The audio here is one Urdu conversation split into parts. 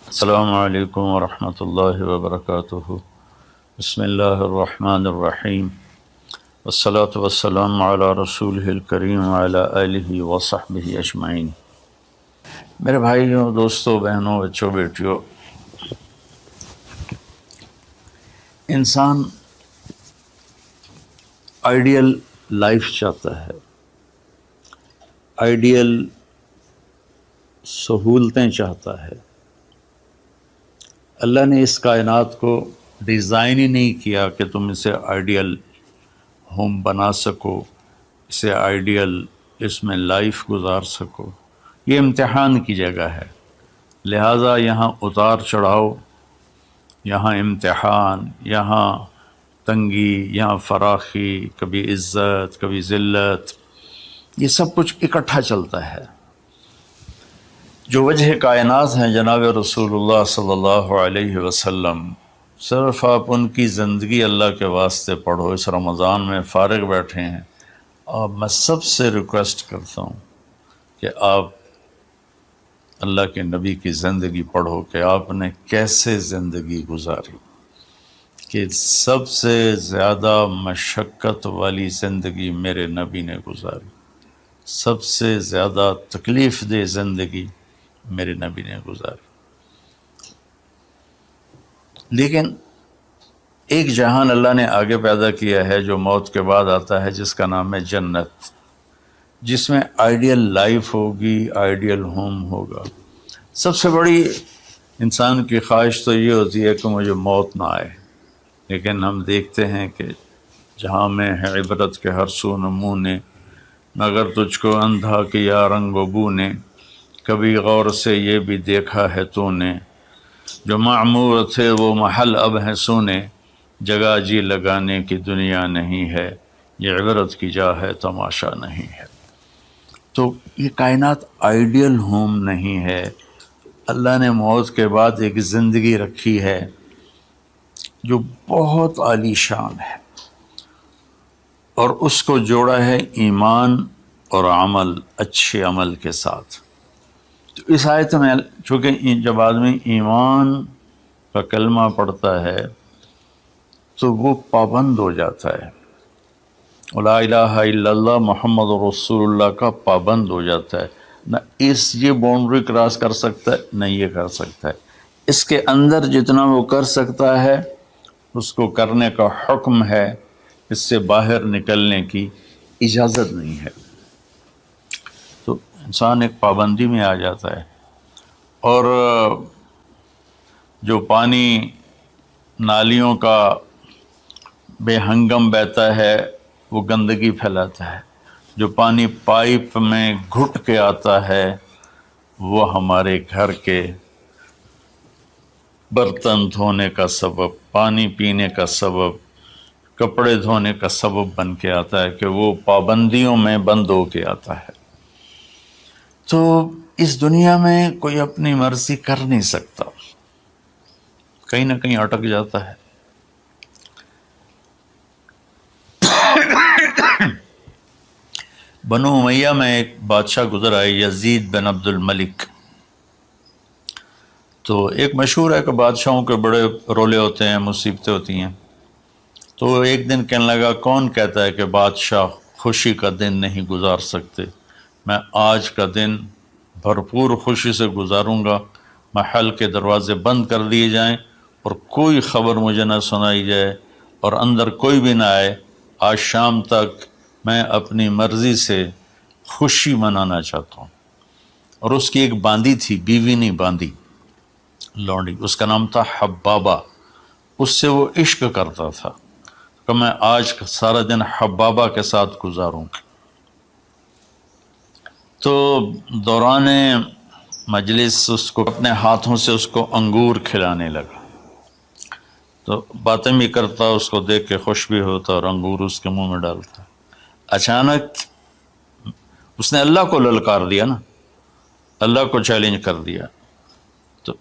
السلام علیکم ورحمۃ اللہ وبرکاتہ۔ بسم اللہ الرحمن الرحیم، والصلاة والسلام علی رسولہ الکریم وعلی آلہ وصحبہ اجمعین۔ میرے بھائیوں، دوستوں، بہنوں، بچوں، بیٹیوں، انسان آئیڈیل لائف چاہتا ہے، آئیڈیل سہولتیں چاہتا ہے۔ اللہ نے اس کائنات کو ڈیزائن ہی نہیں کیا کہ تم اسے آئیڈیل ہوم بنا سکو، اسے آئیڈیل اس میں لائف گزار سکو۔ یہ امتحان کی جگہ ہے، لہٰذا یہاں اتار چڑھاؤ، یہاں امتحان، یہاں تنگی، یہاں فراخی، کبھی عزت، کبھی ذلت، یہ سب کچھ اکٹھا چلتا ہے۔ جو وجہ کائنات ہیں جناب رسول اللہ صلی اللہ علیہ وسلم، صرف آپ ان کی زندگی اللہ کے واسطے پڑھو۔ اس رمضان میں فارغ بیٹھے ہیں، اور میں سب سے ریکویسٹ کرتا ہوں کہ آپ اللہ کے نبی کی زندگی پڑھو کہ آپ نے کیسے زندگی گزاری، کہ سب سے زیادہ مشقت والی زندگی میرے نبی نے گزاری، سب سے زیادہ تکلیف دہ زندگی میرے نبی نے گزاری۔ لیکن ایک جہان اللہ نے آگے پیدا کیا ہے جو موت کے بعد آتا ہے، جس کا نام ہے جنت، جس میں آئیڈیل لائف ہوگی، آئیڈیل ہوم ہوگا۔ سب سے بڑی انسان کی خواہش تو یہ ہوتی ہے کہ مجھے موت نہ آئے، لیکن ہم دیکھتے ہیں کہ جہاں میں ہے عبرت کے ہر سو نمونے، مگر تجھ کو اندھا کیا رنگ و بو نے، کبھی غور سے یہ بھی دیکھا ہے تو نے، جو معمور تھے وہ محل اب ہیں سونے، جگہ جی لگانے کی دنیا نہیں ہے، یہ عبرت کی جا ہے تماشا نہیں ہے۔ تو یہ کائنات آئیڈیل ہوم نہیں ہے۔ اللہ نے موت کے بعد ایک زندگی رکھی ہے جو بہت عالی شان ہے، اور اس کو جوڑا ہے ایمان اور عمل، اچھے عمل کے ساتھ۔ تو اس آیت میں چونکہ جب آدمی ایمان کا کلمہ پڑھتا ہے تو وہ پابند ہو جاتا ہے، لا الہ الا اللہ محمد رسول اللہ کا پابند ہو جاتا ہے، نہ یہ باؤنڈری کراس کر سکتا ہے، نہ یہ کر سکتا ہے۔ اس کے اندر جتنا وہ کر سکتا ہے اس کو کرنے کا حکم ہے، اس سے باہر نکلنے کی اجازت نہیں ہے۔ تو انسان ایک پابندی میں آ جاتا ہے، اور جو پانی نالیوں کا بے ہنگم بہتا ہے وہ گندگی پھیلاتا ہے، جو پانی پائپ میں گھٹ کے آتا ہے وہ ہمارے گھر کے برتن دھونے کا سبب، پانی پینے کا سبب، کپڑے دھونے کا سبب بن کے آتا ہے، کہ وہ پابندیوں میں بند ہو کے آتا ہے۔ تو اس دنیا میں کوئی اپنی مرضی کر نہیں سکتا، کہیں نہ کہیں اٹک جاتا ہے۔ بنو امیہ میں ایک بادشاہ گزر آئے، یزید بن عبد الملک۔ تو ایک مشہور ہے کہ بادشاہوں کے بڑے رولے ہوتے ہیں، مصیبتیں ہوتی ہیں۔ تو ایک دن کہنے لگا، کون کہتا ہے کہ بادشاہ خوشی کا دن نہیں گزار سکتے؟ میں آج کا دن بھرپور خوشی سے گزاروں گا، محل کے دروازے بند کر دیے جائیں اور کوئی خبر مجھے نہ سنائی جائے اور اندر کوئی بھی نہ آئے۔ آج شام تک میں اپنی مرضی سے خوشی منانا چاہتا ہوں۔ اور اس کی ایک باندی تھی، بیوی نہیں باندی، لونڈی، اس کا نام تھا حبابہ۔ اس سے وہ عشق کرتا تھا کہ میں آج سارا دن حبابہ کے ساتھ گزاروں گا۔ تو دوران مجلس اس کو اپنے ہاتھوں سے اس کو انگور کھلانے لگا، تو باتیں بھی کرتا، اس کو دیکھ کے خوش بھی ہوتا اور انگور اس کے منہ میں ڈالتا۔ اچانک اس نے اللہ کو للکار دیا نا، اللہ کو چیلنج کر دیا، تو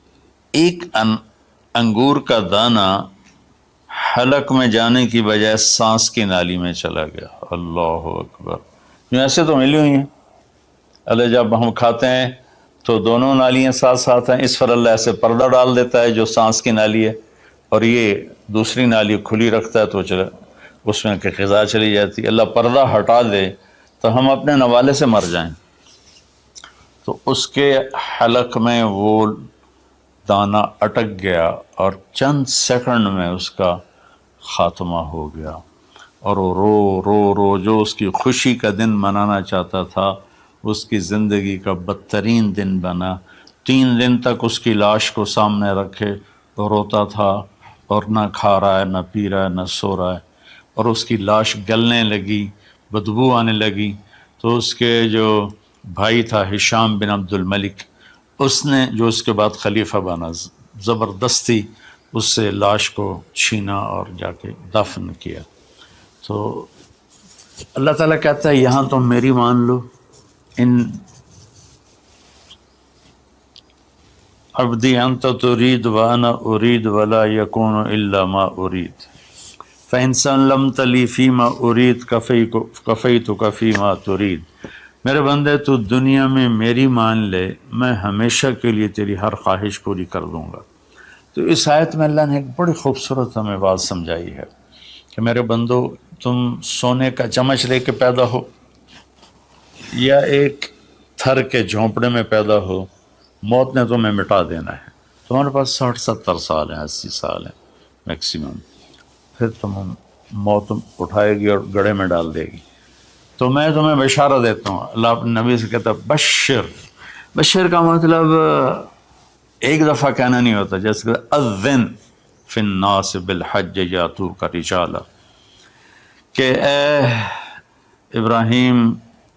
ایک انگور کا دانہ حلق میں جانے کی بجائے سانس کی نالی میں چلا گیا۔ اللہ اکبر! ایسے تو ملی ہوئی ہیں، اللہ جب ہم کھاتے ہیں تو دونوں نالیاں ساتھ ساتھ ہیں، اس پر اللہ ایسے پردہ ڈال دیتا ہے جو سانس کی نالی ہے، اور یہ دوسری نالی کھلی رکھتا ہے تو چلے اس میں کہ غذا چلی جاتی ہے۔ اللہ پردہ ہٹا دے تو ہم اپنے نوالے سے مر جائیں، تو اس کے حلق میں وہ دانہ اٹک گیا اور چند سیکنڈ میں اس کا خاتمہ ہو گیا، اور وہ رو رو رو جو اس کی خوشی کا دن منانا چاہتا تھا اس کی زندگی کا بدترین دن بنا۔ 3 دن تک اس کی لاش کو سامنے رکھے تو روتا تھا، اور نہ کھا رہا ہے، نہ پی رہا ہے، نہ سو رہا ہے، اور اس کی لاش گلنے لگی، بدبو آنے لگی۔ تو اس کے جو بھائی تھا ہشام بن عبد الملک، اس نے جو اس کے بعد خلیفہ بنا، زبردستی اس سے لاش کو چھینا اور جا کے دفن کیا۔ تو اللہ تعالیٰ کہتا ہے یہاں تم میری مان لو، ان عبدی انت ترید وانا ارید ولا یکون الا ما ارید فإن سلمت لی فیما ارید کفیتک فیما ترید۔ میرے بندے تو دنیا میں میری مان لے، میں ہمیشہ کے لیے تیری ہر خواہش پوری کر دوں گا۔ تو اس آیت میں اللہ نے ایک بڑی خوبصورت ہمیں بات سمجھائی ہے کہ میرے بندو، تم سونے کا چمچ لے کے پیدا ہو یا ایک تھر کے جھونپڑے میں پیدا ہو، موت نے تمہیں مٹا دینا ہے۔ تمہارے پاس 60-70 سال ہیں، 80 سال ہیں میکسیمم، پھر موت اٹھائے گی اور گڑھے میں ڈال دے گی۔ تو میں تمہیں بشارت دیتا ہوں، اللہ اپنے نبی سے کہتا ہے بشر کا مطلب ایک دفعہ کہنا نہیں ہوتا، جیسے کہ اذن فی الناس بالحج یاتوک رجالا، کہ اے ابراہیم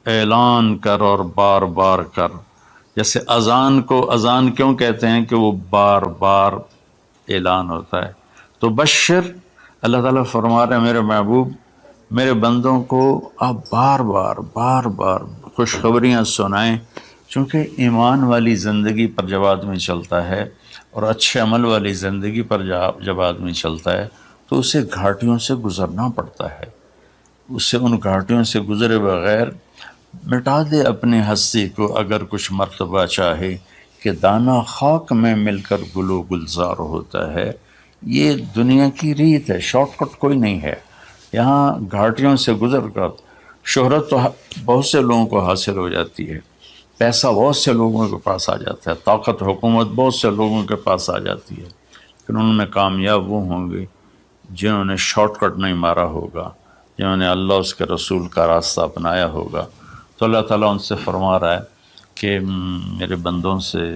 اعلان کر اور بار بار کر۔ جیسے اذان کو اذان کیوں کہتے ہیں کہ وہ بار بار اعلان ہوتا ہے، تو بشر اللہ تعالیٰ فرما رہے ہیں میرے محبوب، میرے بندوں کو آپ بار بار خوشخبریاں سنائیں، چونکہ ایمان والی زندگی پر جب آدمی چلتا ہے اور اچھے عمل والی زندگی پر جب آدمی چلتا ہے تو اسے گھاٹیوں سے گزرنا پڑتا ہے، اسے ان گھاٹیوں سے گزرے بغیر مٹا دے اپنی ہستی کو اگر کچھ مرتبہ چاہے کہ دانہ خاک میں مل کر گل و گلزار ہوتا ہے۔ یہ دنیا کی ریت ہے، شارٹ کٹ کوئی نہیں ہے۔ یہاں گھاٹیوں سے گزر کر شہرت تو بہت سے لوگوں کو حاصل ہو جاتی ہے، پیسہ بہت سے لوگوں کے پاس آ جاتا ہے، طاقت حکومت بہت سے لوگوں کے پاس آ جاتی ہے، لیکن ان میں کامیاب وہ ہوں گے جنہوں نے شارٹ کٹ نہیں مارا ہوگا، جنہوں نے اللہ اس کے رسول کا راستہ اپنایا ہوگا۔ تو اللہ تعالیٰ ان سے فرما رہا ہے کہ میرے بندوں سے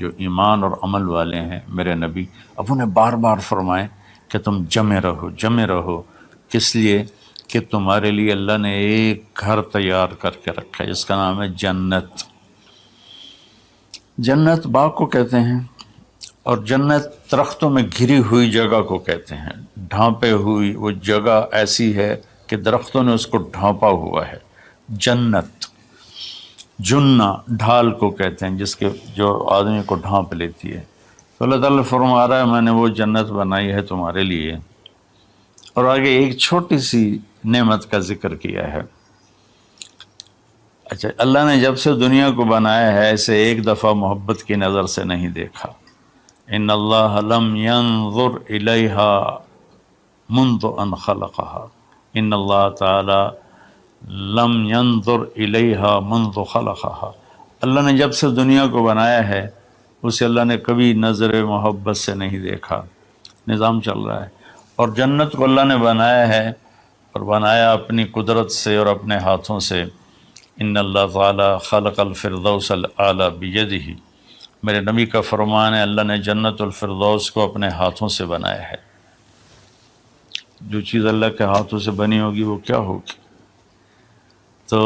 جو ایمان اور عمل والے ہیں، میرے نبی اب انہیں بار بار فرمائیں کہ تم جمے رہو، کس لیے کہ تمہارے لیے اللہ نے ایک گھر تیار کر کے رکھا ہے جس کا نام ہے جنت۔ جنت باغ کو کہتے ہیں، اور جنت درختوں میں گھری ہوئی جگہ کو کہتے ہیں، ڈھانپے ہوئی وہ جگہ ایسی ہے کہ درختوں نے اس کو ڈھانپا ہوا ہے۔ جنت جنہ ڈھال کو کہتے ہیں جس کے جو آدمی کو ڈھانپ لیتی ہے۔ تو اللہ تعالیٰ فرما رہا ہے میں نے وہ جنت بنائی ہے تمہارے لیے، اور آگے ایک چھوٹی سی نعمت کا ذکر کیا ہے۔ اچھا، اللہ نے جب سے دنیا کو بنایا ہے اسے ایک دفعہ محبت کی نظر سے نہیں دیکھا۔ ان اللہ لم ينظر الیہا منذ ان خلقها، ان اللہ تعالی لم ينظر الیہا منذ خلقها، اللہ نے جب سے دنیا کو بنایا ہے اسے اللہ نے کبھی نظر محبت سے نہیں دیکھا۔ نظام چل رہا ہے، اور جنت کو اللہ نے بنایا ہے، اور بنایا اپنی قدرت سے اور اپنے ہاتھوں سے۔ ان اللہ تعالی خلق الفردوس الاعلی بیدہ، میرے نبی کا فرمان ہے اللہ نے جنت الفردوس کو اپنے ہاتھوں سے بنایا ہے۔ جو چیز اللہ کے ہاتھوں سے بنی ہوگی وہ کیا ہوگی؟ تو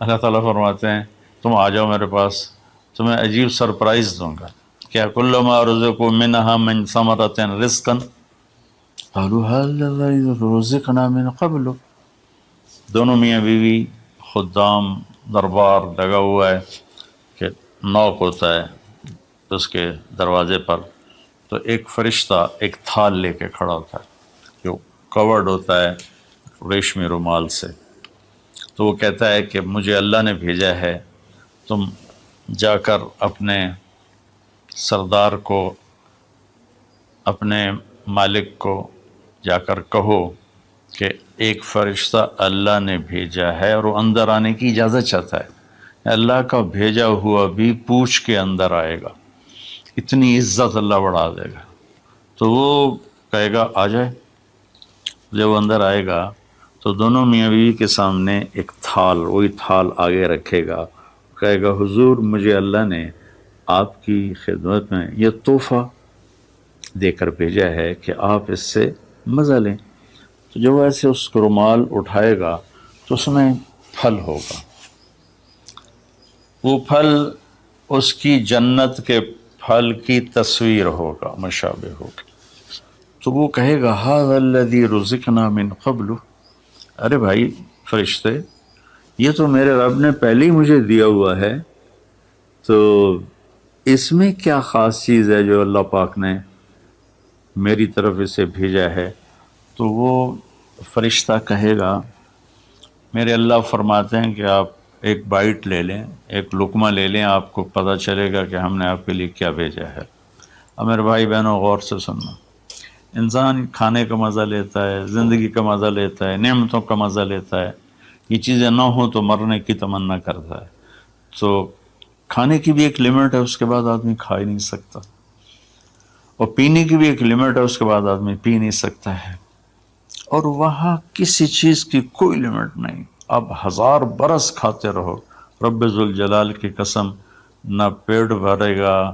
اللہ تعالیٰ فرماتے ہیں تم آ جاؤ میرے پاس، تمہیں عجیب سرپرائز دوں گا۔ کیا کل ما رزقوا منہا من ثمرۃ رزقا قالوا هذا رزقنا من قبل، دونوں میاں بیوی خدام دربار لگا ہوا ہے کہ نوک ہوتا ہے اس کے دروازے پر، تو ایک فرشتہ ایک تھال لے کے کھڑا ہوتا ہے جو کورڈ ہوتا ہے ریشمی رومال سے، تو وہ کہتا ہے کہ مجھے اللہ نے بھیجا ہے تم جا کر اپنے سردار کو، اپنے مالک کو جا کر کہو کہ ایک فرشتہ اللہ نے بھیجا ہے اور وہ اندر آنے کی اجازت چاہتا ہے، اللہ کا بھیجا ہوا بھی پوچھ کے اندر آئے گا، اتنی عزت اللہ بڑھا دے گا۔ تو وہ کہے گا آ جائے۔ جب وہ اندر آئے گا تو دونوں میاں بیوی کے سامنے ایک تھال، وہی تھال آگے رکھے گا، کہے گا حضور مجھے اللہ نے آپ کی خدمت میں یہ تحفہ دے کر بھیجا ہے کہ آپ اس سے مزہ لیں۔ تو جب ایسے اس کو رومال اٹھائے گا تو اس میں پھل ہوگا، وہ پھل اس کی جنت کے پھل کی تصویر ہوگا، مشابہ ہوگا۔ تو وہ کہے گا ھذا الذی رزقنا من قبل، ارے بھائی فرشتے یہ تو میرے رب نے پہلے ہی مجھے دیا ہوا ہے، تو اس میں کیا خاص چیز ہے جو اللہ پاک نے میری طرف اسے بھیجا ہے؟ تو وہ فرشتہ کہے گا میرے اللہ فرماتے ہیں کہ آپ ایک بائٹ لے لیں، ایک لقمہ لے لیں، آپ کو پتہ چلے گا کہ ہم نے آپ کے لیے کیا بھیجا ہے۔ اب میرے بھائی بہنوں غور سے سننا، انسان کھانے کا مزہ لیتا ہے، زندگی کا مزہ لیتا ہے، نعمتوں کا مزہ لیتا ہے، یہ چیزیں نہ ہوں تو مرنے کی تمنا کرتا ہے۔ تو کھانے کی بھی ایک لمٹ ہے، اس کے بعد آدمی کھا ہی نہیں سکتا، اور پینے کی بھی ایک لمٹ ہے، اس کے بعد آدمی پی نہیں سکتا ہے، اور وہاں کسی چیز کی کوئی لمٹ نہیں، اب 1000 برس کھاتے رہو، رب ذوالجلال کی قسم نہ پیٹ بھرے گا،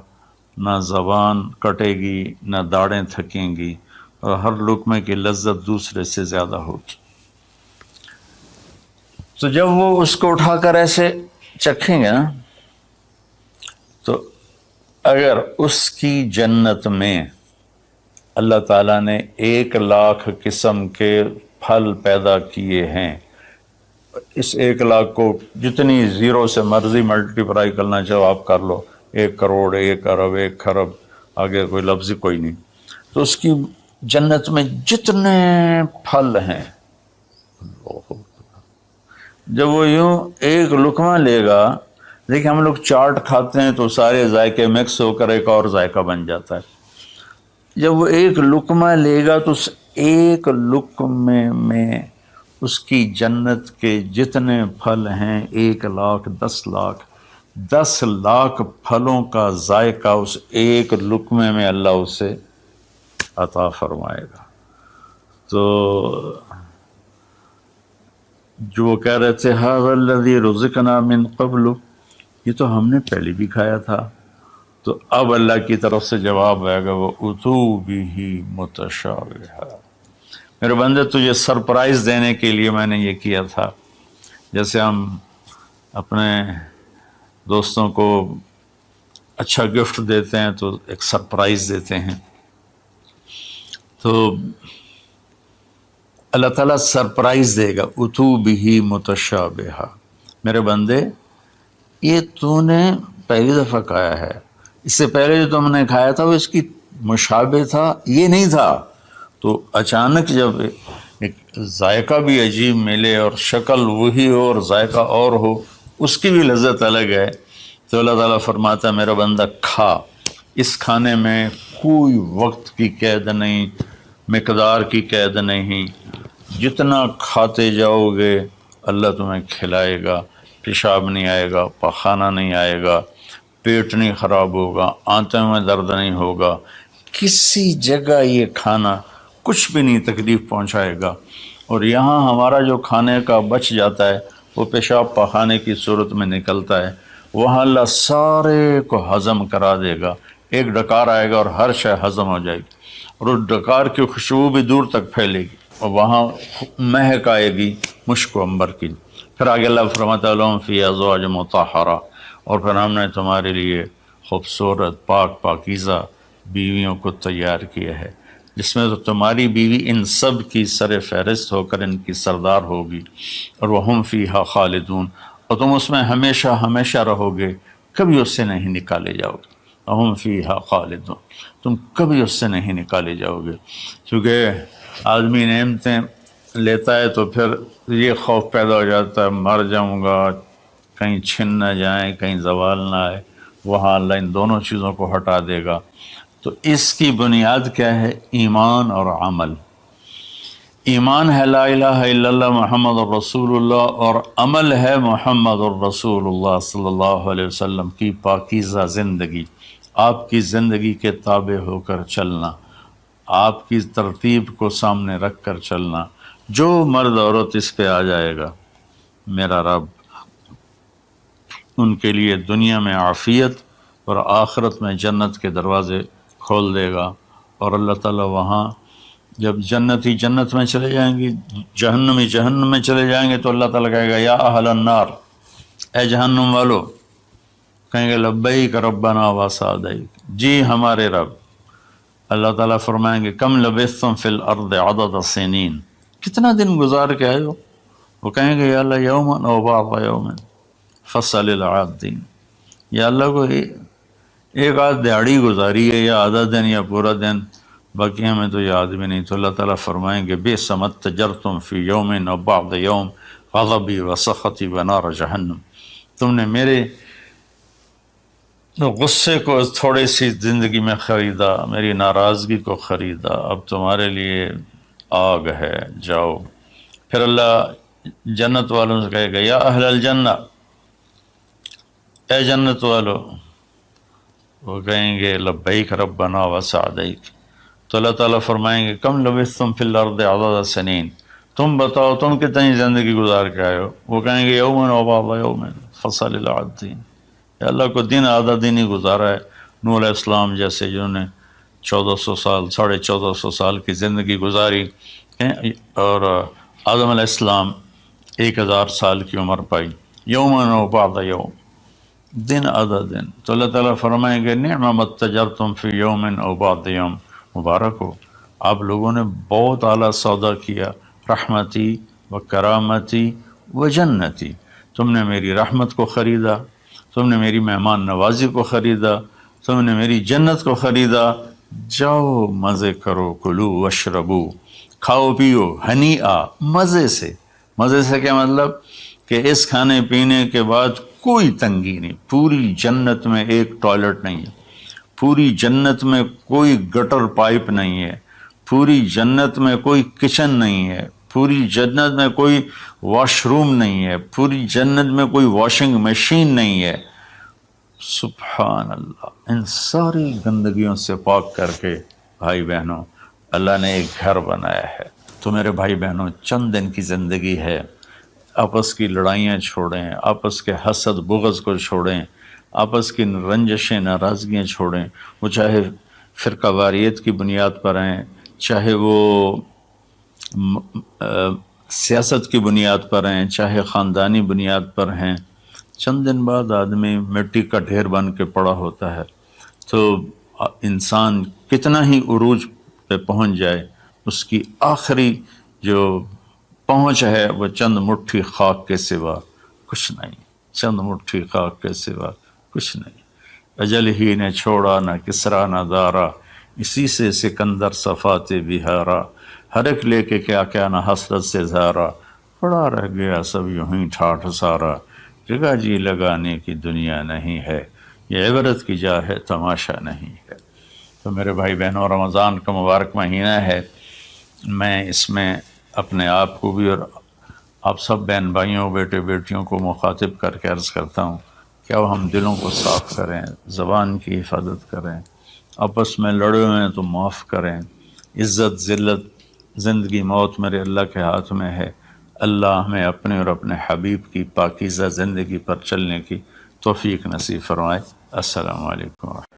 نہ زبان کٹے گی، نہ داڑیں تھکیں گی، اور ہر لقمے کی لذت دوسرے سے زیادہ ہوگی۔ تو جب وہ اس کو اٹھا کر ایسے چکھیں گے نا، تو اگر اس کی جنت میں اللہ تعالیٰ نے 1,00,000 قسم کے پھل پیدا کیے ہیں، اس 1,00,000 کو جتنی زیرو سے مرضی ملٹیپلائی کرنا چاہو آپ کر لو، 1 کروڑ، 1 ارب، 1 خرب، آگے کوئی لفظ ہی کوئی نہیں۔ تو اس کی جنت میں جتنے پھل ہیں، جب وہ یوں ایک لقمہ لے گا، دیکھیں ہم لوگ چاٹ کھاتے ہیں تو سارے ذائقے مکس ہو کر ایک اور ذائقہ بن جاتا ہے، جب وہ ایک لقمہ لے گا تو اس ایک لقمے میں اس کی جنت کے جتنے پھل ہیں 1,00,000، 10,00,000، 10,00,000 پھلوں کا ذائقہ اس ایک لقمے میں اللہ اسے عطا فرمائے گا۔ تو جو کہہ رہے تھے ھذا الذی رزقنا من قبل، یہ تو ہم نے پہلے بھی کھایا تھا، تو اب اللہ کی طرف سے جواب آئے گا وہ اتو بہ متشابہا، میرے بندے تجھے سرپرائز دینے کے لیے میں نے یہ کیا تھا، جیسے ہم اپنے دوستوں کو اچھا گفٹ دیتے ہیں تو ایک سرپرائز دیتے ہیں، تو اللہ تعالیٰ سرپرائز دے گا اتو بہ متشابہا، میرے بندے یہ تو نے پہلی دفعہ کھایا ہے، اس سے پہلے جو تم نے کھایا تھا وہ اس کی مشابہ تھا، یہ نہیں تھا۔ تو اچانک جب ایک ذائقہ بھی عجیب ملے اور شکل وہی ہو اور ذائقہ اور ہو، اس کی بھی لذت الگ ہے، تو اللہ تعالیٰ فرماتا ہے میرا بندہ کھا، اس کھانے میں کوئی وقت کی قید نہیں، مقدار کی قید نہیں، جتنا کھاتے جاؤ گے اللہ تمہیں کھلائے گا، پیشاب نہیں آئے گا، پخانہ نہیں آئے گا، پیٹ نہیں خراب ہوگا، آنتوں میں درد نہیں ہوگا، کسی جگہ یہ کھانا کچھ بھی نہیں تکلیف پہنچائے گا، اور یہاں ہمارا جو کھانے کا بچ جاتا ہے وہ پیشاب پخانے کی صورت میں نکلتا ہے، وہاں اللہ سارے کو ہضم کرا دے گا، ایک ڈکار آئے گا اور ہر شے ہضم ہو جائے گی، اور اس ڈکار کی خوشبو بھی دور تک پھیلے گی، اور وہاں مہک آئے گی مشک و عنبر کی۔ پھر آگے اللہ فرماتا ہے لہم فیہا ازواج مطہرہ، اور پھر ہم نے تمہارے لیے خوبصورت پاک پاکیزہ بیویوں کو تیار کیا ہے، جس میں تو تمہاری بیوی ان سب کی سر فہرست ہو کر ان کی سردار ہوگی، اور وہم فیہا خالدون، اور تم اس میں ہمیشہ ہمیشہ رہو گے، کبھی اس سے نہیں نکالے جاؤ گے، وہم فیہا خالدون، تم کبھی اس سے نہیں نکالے جاؤ گے، کیونکہ آدمی نعمتیں لیتا ہے تو پھر یہ خوف پیدا ہو جاتا ہے مر جاؤں گا، کہیں چھن نہ جائیں، کہیں زوال نہ آئے، وہاں اللہ ان دونوں چیزوں کو ہٹا دے گا۔ تو اس کی بنیاد کیا ہے؟ ایمان اور عمل۔ ایمان ہے لا الہ الا اللہ محمد الرسول اللہ، اور عمل ہے محمد الرسول اللہ صلی اللہ علیہ وسلم کی پاکیزہ زندگی، آپ کی زندگی کے تابع ہو کر چلنا، آپ کی ترتیب کو سامنے رکھ کر چلنا۔ جو مرد عورت اس پہ آ جائے گا، میرا رب ان کے لیے دنیا میں عافیت اور آخرت میں جنت کے دروازے کھول دے گا۔ اور اللہ تعالیٰ وہاں جب جنتی جنت میں چلے جائیں گے، جہنمی جہنم میں چلے جائیں گے، تو اللہ تعالیٰ کہے گا یا اہل النار، اے جہنم والو، کہیں گے لبیک ربنا وسعدیک، جی ہمارے رب۔ اللہ تعالیٰ فرمائیں گے کم لبثتم فی الارض عدد سنین، کتنا دن گزار کے آئے ہو؟ وہ کہیں گے یا اللہ یوما او بعض یوم فصل العادین، یا اللہ کو ایک آدھ دیہڑی گزاری ہے، یا آدھا دن یا پورا دن، باقی ہمیں تو یاد بھی نہیں۔ تو اللہ تعالیٰ فرمائیں گے بئس ما اتجرتم فی یوم او بعض یوم غضبی وسخطی ونار جہنم، تم نے میرے غصے کو تھوڑی سی زندگی میں خریدا، میری ناراضگی کو خریدا، اب تمہارے لیے آگ ہے، جاؤ۔ پھر اللہ جنت والوں سے کہے گا یا اہل الجنہ، اے جنت والو، وہ کہیں گے لبیک ربنا وسعدیک۔ تو اللہ تعالیٰ فرمائیں گے کم لبثتم فی الارض عدد سنین، تم بتاؤ تم کتنی زندگی گزار کے آئے ہو؟ وہ کہیں گے یومن و بعض یوم فصل العادین، یا اللہ کو دن آدھا دن ہی گزارا ہے۔ نوح علیہ السلام جیسے جنہوں نے 1400 سال 1450 سال کی زندگی گزاری، اور آدم علیہ السلام 1000 سال کی عمر پائی، یومن و بعض یوم، دن آدھا دن۔ تو اللہ تعالیٰ فرمائیں گے نعم ما اتجرتم فی یوم او بعض یوم، مبارک ہو، آپ لوگوں نے بہت اعلیٰ سودا کیا، رحمتی و کرامتی و جنتی، تم نے میری رحمت کو خریدا، تم نے میری مہمان نوازی کو خریدا، تم نے میری جنت کو خریدا، جاؤ مزے کرو، کلو واشربو، کھاؤ پیو، ہنیئا، مزے سے۔ مزے سے کیا مطلب؟ کہ اس کھانے پینے کے بعد کوئی تنگی نہیں، پوری جنت میں ایک ٹوائلٹ نہیں ہے، پوری جنت میں کوئی گٹر پائپ نہیں ہے، پوری جنت میں کوئی کچن نہیں ہے، پوری جنت میں کوئی واش روم نہیں ہے، پوری جنت میں کوئی واشنگ مشین نہیں ہے۔ سبحان اللہ، ان ساری گندگیوں سے پاک کر کے بھائی بہنوں اللہ نے ایک گھر بنایا ہے۔ تو میرے بھائی بہنوں چند دن کی زندگی ہے، آپس کی لڑائیاں چھوڑیں، آپس کے حسد بغض کو چھوڑیں، آپس کی رنجشیں ناراضگیاں چھوڑیں، وہ چاہے فرقہ واریت کی بنیاد پر ہیں، چاہے وہ سیاست کی بنیاد پر ہیں، چاہے خاندانی بنیاد پر ہیں۔ چند دن بعد آدمی مٹی کا ڈھیر بن کے پڑا ہوتا ہے، تو انسان کتنا ہی عروج پہ پہنچ جائے، اس کی آخری جو پہنچ ہے وہ چند مٹھی خاک کے سوا کچھ نہیں، چند مٹھی خاک کے سوا کچھ نہیں۔ اجل ہی نے چھوڑا نہ کسرا نہ دارا، اسی سے سکندر صفات بہارا، ہر ایک لے کے کیا کیا نہ حسرت سے زارا، پڑا رہ گیا سب یوں ہی ٹھاٹھ سارا، جگہ جی لگانے کی دنیا نہیں ہے، یہ عبرت کی جا ہے تماشا نہیں ہے۔ تو میرے بھائی بہنوں رمضان کا مبارک مہینہ ہے، میں اس میں اپنے آپ کو بھی اور آپ سب بہن بھائیوں بیٹے بیٹیوں کو مخاطب کر کے عرض کرتا ہوں کہ اب ہم دلوں کو صاف کریں، زبان کی حفاظت کریں، آپس میں لڑے ہوئے ہیں تو معاف کریں، عزت ذلت زندگی موت میرے اللہ کے ہاتھ میں ہے۔ اللہ ہمیں اپنے اور اپنے حبیب کی پاکیزہ زندگی پر چلنے کی توفیق نصیب فرمائے۔ السلام علیکم۔